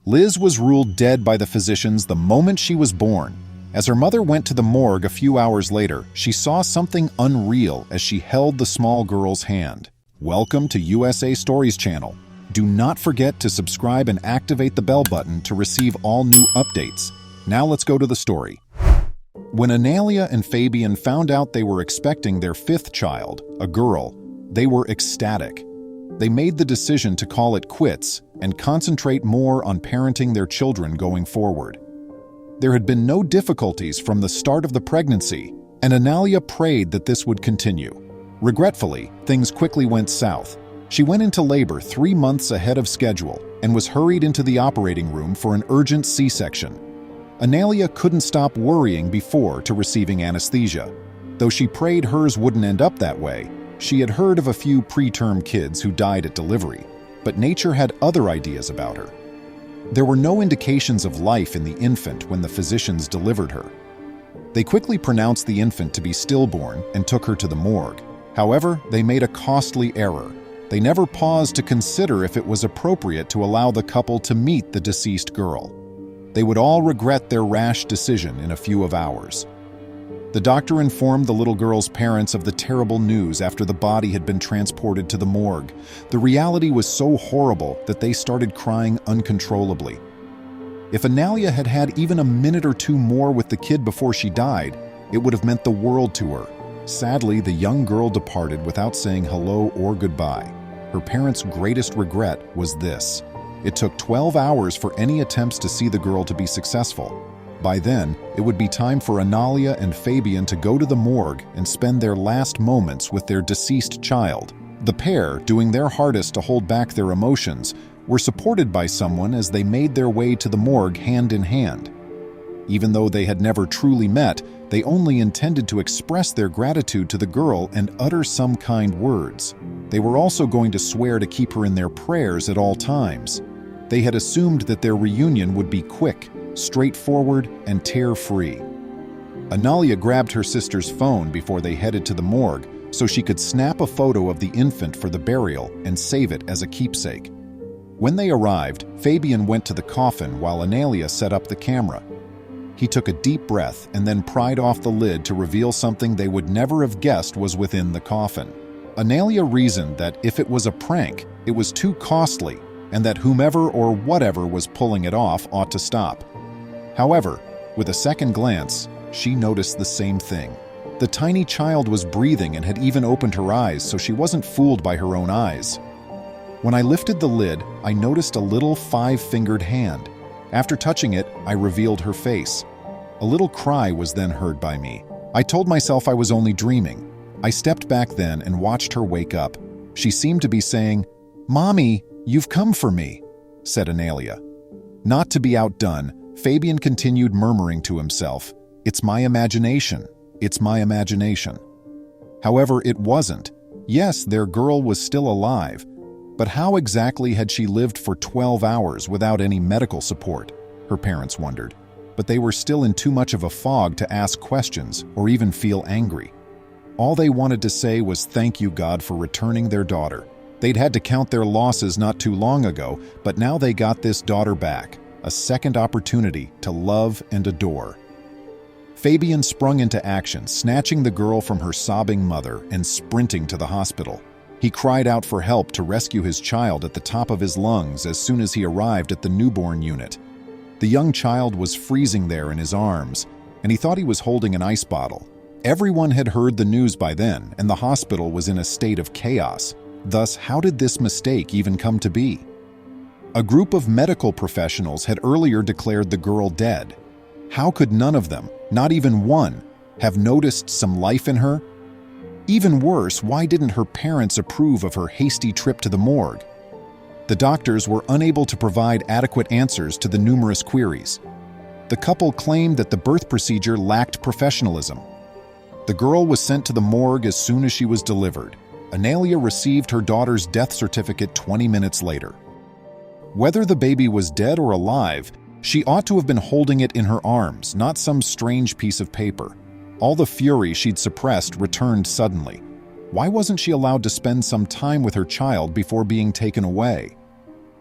Liz was ruled dead by the physicians the moment she was born. As her mother went to the morgue a few hours later, she saw something unreal as she held the small girl's hand. Welcome to USA Stories channel. Do not forget to subscribe and activate the bell button to receive all new updates. Now let's go to the story. When Analia and Fabian found out they were expecting their fifth child, a girl, they were ecstatic. They made the decision to call it quits and concentrate more on parenting their children going forward. There had been no difficulties from the start of the pregnancy, and Analia prayed that this would continue. Regretfully, things quickly went south. She went into labor 3 months ahead of schedule and was hurried into the operating room for an urgent C-section. Analia couldn't stop worrying before to receiving anesthesia. Though she prayed hers wouldn't end up that way, she had heard of a few preterm kids who died at delivery, but nature had other ideas about her. There were no indications of life in the infant when the physicians delivered her. They quickly pronounced the infant to be stillborn and took her to the morgue. However, they made a costly error. They never paused to consider if it was appropriate to allow the couple to meet the deceased girl. They would all regret their rash decision in a few hours. The doctor informed the little girl's parents of the terrible news after the body had been transported to the morgue. The reality was so horrible that they started crying uncontrollably. If Analia had had even a minute or two more with the kid before she died, it would have meant the world to her. Sadly, the young girl departed without saying hello or goodbye. Her parents' greatest regret was this. It took 12 hours for any attempts to see the girl to be successful. By then, it would be time for Analia and Fabian to go to the morgue and spend their last moments with their deceased child. The pair, doing their hardest to hold back their emotions, were supported by someone as they made their way to the morgue hand in hand. Even though they had never truly met, they only intended to express their gratitude to the girl and utter some kind words. They were also going to swear to keep her in their prayers at all times. They had assumed that their reunion would be quick, straightforward, and tear-free. Analia grabbed her sister's phone before they headed to the morgue so she could snap a photo of the infant for the burial and save it as a keepsake. When they arrived, Fabian went to the coffin while Analia set up the camera. He took a deep breath and then pried off the lid to reveal something they would never have guessed was within the coffin. Analia reasoned that if it was a prank, it was too costly, and that whomever or whatever was pulling it off ought to stop. However, with a second glance, she noticed the same thing. The tiny child was breathing and had even opened her eyes, so she wasn't fooled by her own eyes. When I lifted the lid, I noticed a little 5-fingered hand. After touching it, I revealed her face. A little cry was then heard by me. I told myself I was only dreaming. I stepped back then and watched her wake up. She seemed to be saying, "Mommy, you've come for me," said Analia. Not to be outdone, Fabian continued murmuring to himself, "It's my imagination. It's my imagination." However, it wasn't. Yes, their girl was still alive, but how exactly had she lived for 12 hours without any medical support? Her parents wondered. But they were still in too much of a fog to ask questions or even feel angry. All they wanted to say was thank you, God, for returning their daughter. They'd had to count their losses not too long ago, but now they got this daughter back, a second opportunity to love and adore. Fabian sprung into action, snatching the girl from her sobbing mother and sprinting to the hospital. He cried out for help to rescue his child at the top of his lungs as soon as he arrived at the newborn unit. The young child was freezing there in his arms, and he thought he was holding an ice bottle. Everyone had heard the news by then, and the hospital was in a state of chaos. Thus, how did this mistake even come to be? A group of medical professionals had earlier declared the girl dead. How could none of them, not even one, have noticed some life in her? Even worse, why didn't her parents approve of her hasty trip to the morgue? The doctors were unable to provide adequate answers to the numerous queries. The couple claimed that the birth procedure lacked professionalism. The girl was sent to the morgue as soon as she was delivered. Analia received her daughter's death certificate 20 minutes later. Whether the baby was dead or alive, she ought to have been holding it in her arms, not some strange piece of paper. All the fury she'd suppressed returned suddenly. Why wasn't she allowed to spend some time with her child before being taken away?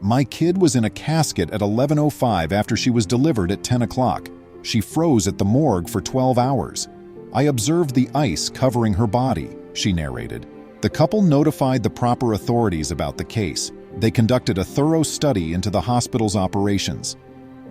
"My kid was in a casket at 11:05 after she was delivered at 10 o'clock. She froze at the morgue for 12 hours. I observed the ice covering her body," she narrated. The couple notified the proper authorities about the case. They conducted a thorough study into the hospital's operations.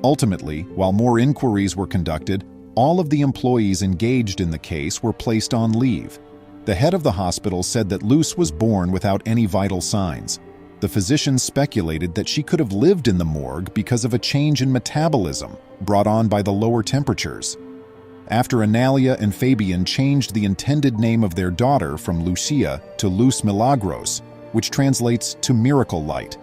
Ultimately, while more inquiries were conducted, all of the employees engaged in the case were placed on leave. The head of the hospital said that Luce was born without any vital signs. The physicians speculated that she could have lived in the morgue because of a change in metabolism brought on by the lower temperatures. After Analia and Fabian changed the intended name of their daughter from Lucia to Luz Milagros, which translates to miracle light.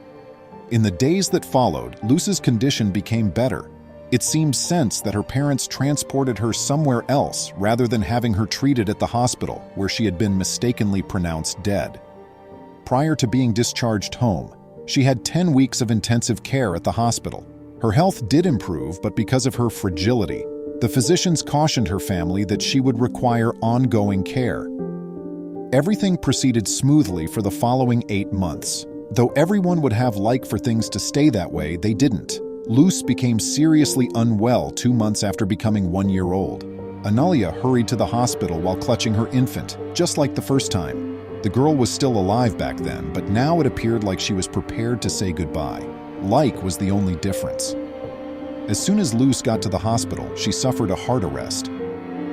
In the days that followed, Luz's condition became better. It seemed sense that her parents transported her somewhere else rather than having her treated at the hospital, where she had been mistakenly pronounced dead. Prior to being discharged home, she had 10 weeks of intensive care at the hospital. Her health did improve, but because of her fragility, the physicians cautioned her family that she would require ongoing care. Everything proceeded smoothly for the following 8 months. Though everyone would have liked for things to stay that way, they didn't. Luz became seriously unwell 2 months after becoming 1 year old. Analia hurried to the hospital while clutching her infant, just like the first time. The girl was still alive back then, but now it appeared like she was prepared to say goodbye. Like was the only difference. As soon as Luz got to the hospital, she suffered a heart arrest.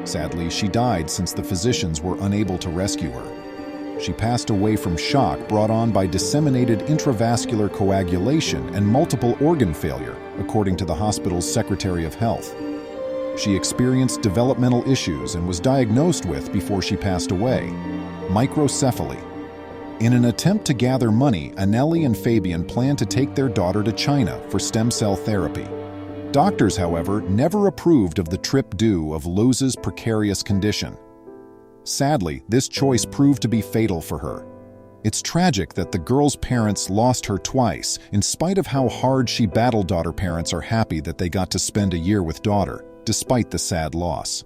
Sadly, she died since the physicians were unable to rescue her. She passed away from shock brought on by disseminated intravascular coagulation and multiple organ failure, according to the hospital's Secretary of Health. She experienced developmental issues and was diagnosed with, before she passed away, microcephaly. In an attempt to gather money, Anneli and Fabian planned to take their daughter to China for stem cell therapy. Doctors, however, never approved of the trip due of Luz's precarious condition. Sadly, this choice proved to be fatal for her. It's tragic that the girl's parents lost her twice. In spite of how hard she battled, daughter parents are happy that they got to spend a year with daughter, despite the sad loss.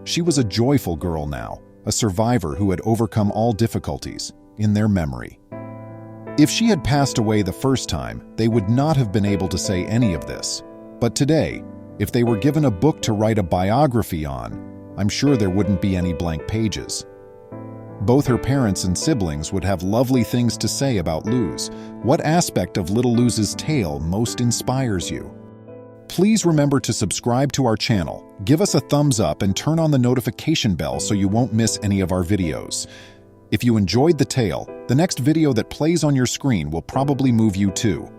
She was a joyful girl now, a survivor who had overcome all difficulties, in their memory. If she had passed away the first time, they would not have been able to say any of this. But today, if they were given a book to write a biography on, I'm sure there wouldn't be any blank pages. Both her parents and siblings would have lovely things to say about Luz. What aspect of little Luz's tale most inspires you? Please remember to subscribe to our channel, give us a thumbs up, and turn on the notification bell so you won't miss any of our videos. If you enjoyed the tale, the next video that plays on your screen will probably move you too.